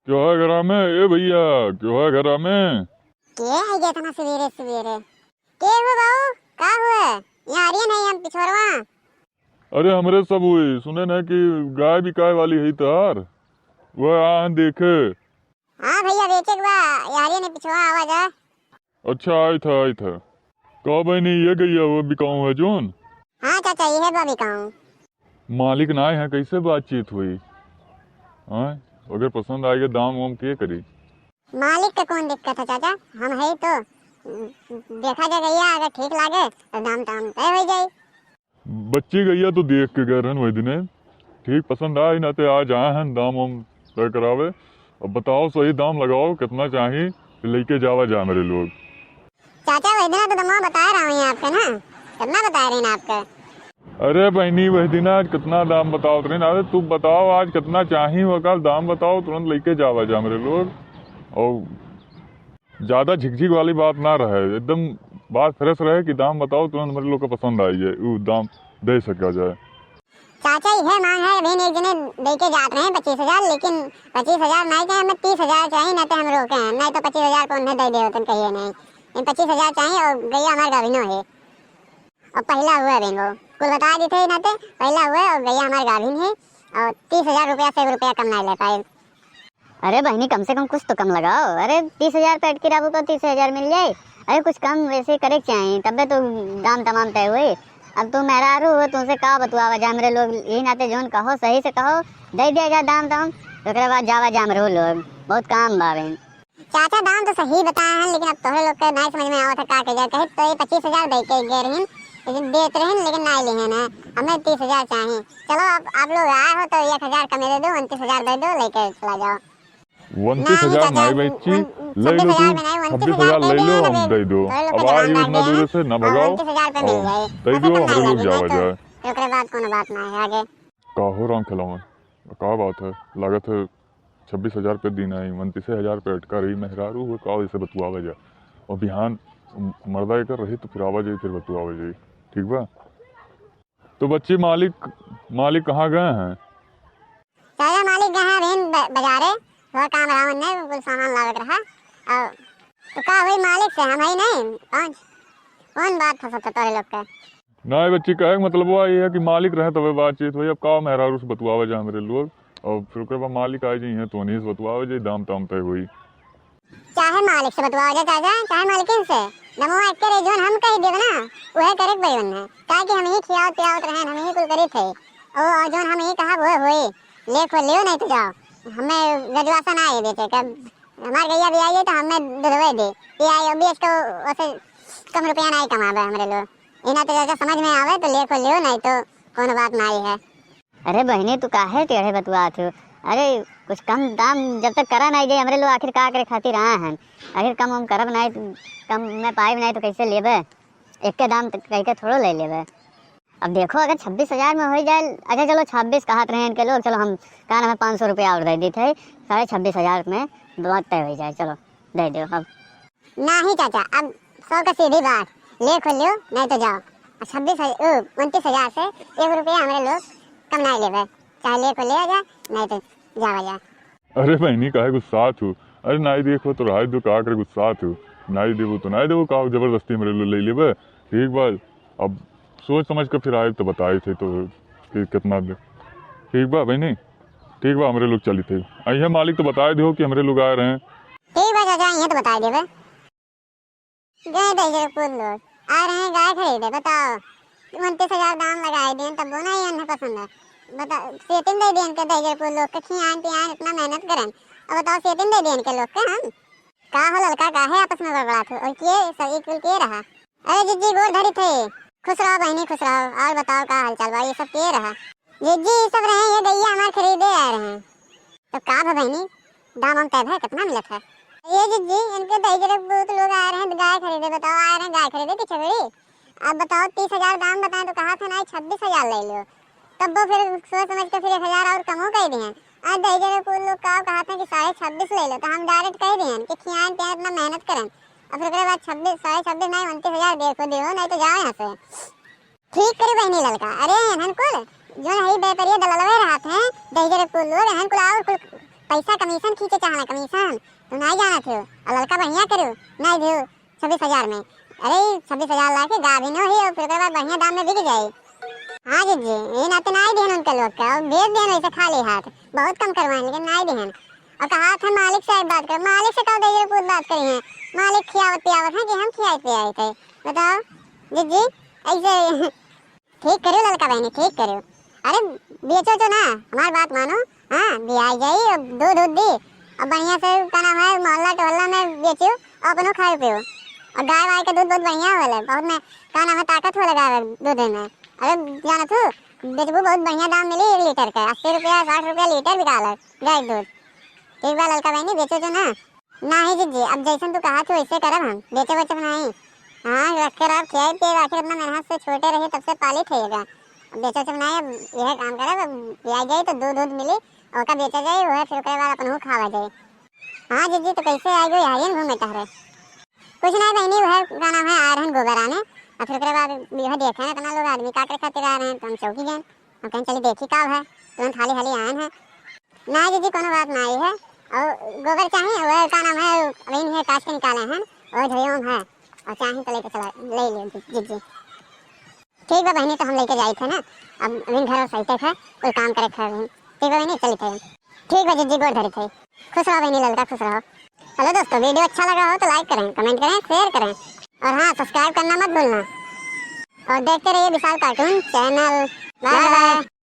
क्यों है घरा में? ए भैया, क्यों है घरा में? के है गया था सवेरे सवेरे? के हुआ बाऊ? का हुआ? यहाँ आ रही है नहीं हम पिछोरवा। अरे हमरे सब हुई सुने न कि गाय बिकाए वाली है तार, वह आन देखे। हाँ भैया बेचे के बा यारी ने पिछवा आवाज है। अच्छा आई था कहो बहनी ये गैया वो बिकाऊ है जोन। हाँ चाचा ये है बा बिकाऊ। मालिक ना है, कैसे बातचीत हुई? हाँ अगर पसंद आएगा दाम वाम के करी? मालिक का कौन दिक्कत है चाचा, हम है तो देखा जा गैया अगर ठीक लागे तो दाम ताम तय हो जाए। बच्ची गैया तो देख के गए रहन वही दिने, ठीक पसंद आए ना तो आज आए हैं दाम वाम तय करावे। अब बताओ सही दाम लगाओ कितना चाहिए लेके जावा जा मेरे लोग। चाचा वही दिन तो दमा बता रहा हूँ आपका ना, कितना बता रहे हैं आपका? अरे बहनी वही दिन आज कितना दाम बताओ तुम? अरे तू बताओ आज कितना चाहिए वह दाम बताओ तुरंत लेके जावा जा मेरे लोग। और ज्यादा झिकझिक वाली बात ना रहे, एकदम बात फ्रेश रहे कि दाम बताओ तुरंत मेरे लोग को पसंद आई है वो दाम दे सका जाए। चाचा यह मांग है बहन एक जने देके जाते रहे 25,000, लेकिन 25,000 नहीं चाहिए हमें, 30,000 चाहिए ना तो हम रोके हैं, नहीं तो 25,000 को उन्हें दे दे कहिए नहीं। इन 25,000 चाहिए और गैया हमारे गाभिनो है और पहला हुआ है बहन, वो कुल बता दी थे ना तो पहला हुआ है और गैया हमारे गाभिन है और 30,000 रुपया से रुपया कम नहीं ले पाए। अरे बहनी कम से कम कुछ तो कम लगाओ। अरे 30,000 पेट की राबू को 30,000 मिल जाए। अरे कुछ कम वैसे करे चाहिए तबे तो दाम तमाम तय हुए। अब तू मेहरारू हो तुमसे का बतुआवा जा मेरे लोग, यही नाते जोन कहो सही से कहो दे दिया जा दाम ताम तो बाद जावा जा मेरे लोग, बहुत काम बावे। चाचा दाम तो सही बताए हैं लेकिन अब तोहरे लोग के नहीं समझ में आवत है का के जाए, कहे तो ये 25,000 दे के गए रहीन लेकिन देते रहीन लेकिन नहीं लिए ना, हमें 30,000 चाहिए। चलो आप लोग आए हो तो 1,000 कम दे दो, 29,000 दे दो लेके चला जाओ। 29,000 नहीं बच्ची ले लो, 26,000 ले लो हम दे दो। अब आई उतना दूर से न भगाओ, 29,000 पे मिल जाए दे दो हमारे लोग जावा जाए। ओकरे बाद कोनो बात ना है आगे। का हो रहा खिलावन का बात है, लागत है 26,000 पे दिन आई 29,000 पे अटका रही मेहरारू हुए का इसे बतुआवा जाए और बिहान मर्दा कर रही तो फिर आवा जाए फिर बतुआवा जाए, ठीक बा? तो बच्ची मालिक कहाँ गए हैं? चाचा मालिक गए हैं बहन बाजारे, थोड़ा काम रहा उन्हें, कुछ सामान लागत रहा और तो का हुई मालिक से हम ही नहीं कौन बात फंसा तोरे लोग का? ना बच्ची कहे मतलब वो ये है कि मालिक रहे तब बातचीत हुई। अब का मेहरारू से बतुआवा जाए मेरे लोग और फिर उसके बाद मालिक आ जाइए तो उन्हीं से बतुआवा जाए, दाम ताम तय हुई। चाहे मालिक से बतवा जा चाचा चाहे मालिकिन से नमो एक करे जोन हम कह देब ना वह करे भाई उन्हें काहे कि हम ही खियावत पियावत रहे, हम ही कुल करे थे और जोन हम ही कहा वो होई ले खो लियो नहीं तो जाओ। हमें गजवासा ना आए बेचे कब हमारे गैया भी आई तो हमें दुधवे दे ये आई अभी इसको वैसे कम रुपया नहीं कमावे हमारे लोग इना तो चाचा समझ में आवे तो ले खो लियो नहीं तो कोनो बात नहीं है। अरे बहनी तू काहे टेढ़े बतुआत हो? अरे कुछ कम दाम जब तक करा नहीं जाए हमारे लोग आखिर का करे खातिर आए हैं, आखिर कम हम करब नहीं तो कम में पाइब नहीं तो कैसे लेबे, एक के दाम कह के थोड़ो ले लेबे। अब देखो अगर 26,000 में हो जाए, अच्छा चलो 26 कहत रहे इनके लोग, चलो हम कहा हमें 500 रुपया और दे दी थे, 26,500 में बात तय हो जाए, चलो दे दो। अब नहीं चाचा अब 100 का सीधी बात ले खो लियो नहीं तो जाओ। 29,000 से 1 रुपया हमारे लोग कम नहीं लेवे, चाहे ले को ले जा नहीं तो जावा जा। अरे बहनी काहे गुस्सा थू? अरे नाई देखो तो राय दो का करे गुस्सा थू, नाई देवो तो नाई देवो का जबरदस्ती मेरे लोग ले लेबे, ठीक बा? अब सोच समझ कर फिर आए तो बताए थे तो कि कितना दे, ठीक बा बहनी? ठीक बा हमारे लोग चली थे आई है, मालिक तो बताए दो कि हमारे लोग आ रहे हैं। ठीक बा चाचा ये तो बता देबे गए दे कुल लोग आ रहे हैं गाय खरीदे, बताओ 29,000 दाम लगाए दें तब वो नहीं उन्हें पसंद है, बता सेटिंग दे दें के दे कुल लोग के खियान पियान इतना मेहनत करें अब बताओ सेटिंग दे दें के लोग के हम का हो लड़का का है आपस में बड़बड़ा थे और किए सही कुल किए रहा। अरे जिज्जी गोल धरी थे, खुश रहो बहनी खुश रहो, और बताओ का हाल चाल बा ये सब किए रहा? जिज्जी सब रहे ये गैया हमारे खरीदे आ रहे हैं तो का है बहनी दाम हम तय है कितना मिलत है? ये जिज्जी इनके दही बहुत लोग आ रहे हैं गाय खरीदे, बताओ आ रहे हैं गाय खरीदे की छबड़ी, अब बताओ 30,000 दाम बताएं तो कहा था ना 26,000 ले लो, तब वो फिर सोच समझ के फिर 1,000 और कम हो गए दिए। आज दही जगह कुल लोग कहा था कि 26,500 ले लो तो हम डायरेक्ट कह दिए कि खियान पियान इतना मेहनत करें और फिर बाद 26,500 नहीं 29,000 देखो दियो नहीं तो जाओ यहाँ से। ठीक करी बहनी लड़का, अरे हन कुल जो है बेपरिया दलालवे रहते हैं दही जगह कुल लोग हन कुल और कुल पैसा कमीशन खींचे चाहना कमीशन तो नहीं जाना थे और लड़का बढ़िया करो नहीं दे 26,000 में। अरे 26,000 ला के गा भी न ही और फिर उसके बाद बढ़िया दाम में बिक जाए। हाँ जी ये ना तो नहीं देन उनके लोग का और भेज देन ऐसे खाली हाथ बहुत कम करवाएं लेकिन नहीं देन। और कहा था मालिक से बात कर मालिक से कहो दे पूछ बात करी है मालिक खियावत पियावत है कि हम खियाए पियाए थे बताओ जी ऐसे ठीक करो लड़का बहनी ठीक करो। अरे बेचो तो ना हमारी बात मानो हाँ ब्याज जाई और दूध दी और बढ़िया से क्या नाम है मोहल्ला टोहल्ला में बेचो और अपनों खाओ पियो और गाय वाय का दूध बहुत बढ़िया वाला बहुत में क्या नाम है ताकत हो लगा दूध में। अरे जाना तू बेचबू बहुत बढ़िया दाम मिली 1 लीटर का 80 रुपया 60 रुपया लीटर बिका गाय दूध। ठीक बा लड़का बहनी बेचो तो ना नहीं जी अब जैसन तू कहा तो वैसे करब हम बेचे बचब नहीं। हाँ रख कर आप खियाई पिए आखिर अपना मेहनत से छोटे रहे तब से पालित रहेगा। अब बेचो तो नहीं अब यह काम करब ब्याज जाए तो दूध मिली और का बेचा जाए वह फिर उसके बाद अपन खावा जाए। हाँ जी तो कैसे आए गो यहाँ घूमे टहरे कुछ नहीं बहनी वह का नाम है आ रहे हैं गोबर आने और फिर उसके बाद यह देखे ना इतना लोग आदमी काटे खातिर आ रहे हैं तो हम चौकी गए हम कहीं चलिए देखी का है तुरंत हाली हाली आए हैं ना जी कोनो बात ना आई है और गोबर चाहिए वह का नाम है अभी है काट के निकाले हैं और धोयों है और चाहिए तो लेके चला ले लियो जी ठीक है बहनी तो हम लेके जाए थे ना अब अभी घर सही तक है कोई काम करे था ठीक है बहनी चली थे ठीक है जी गोड़ धरी थे खुश रहो बहनी लड़का खुश रहो। हेलो दोस्तों वीडियो अच्छा लगा हो तो लाइक करें कमेंट करें शेयर करें और हाँ सब्सक्राइब करना मत भूलना और देखते रहिए Vishal cartoon channel. Bye bye.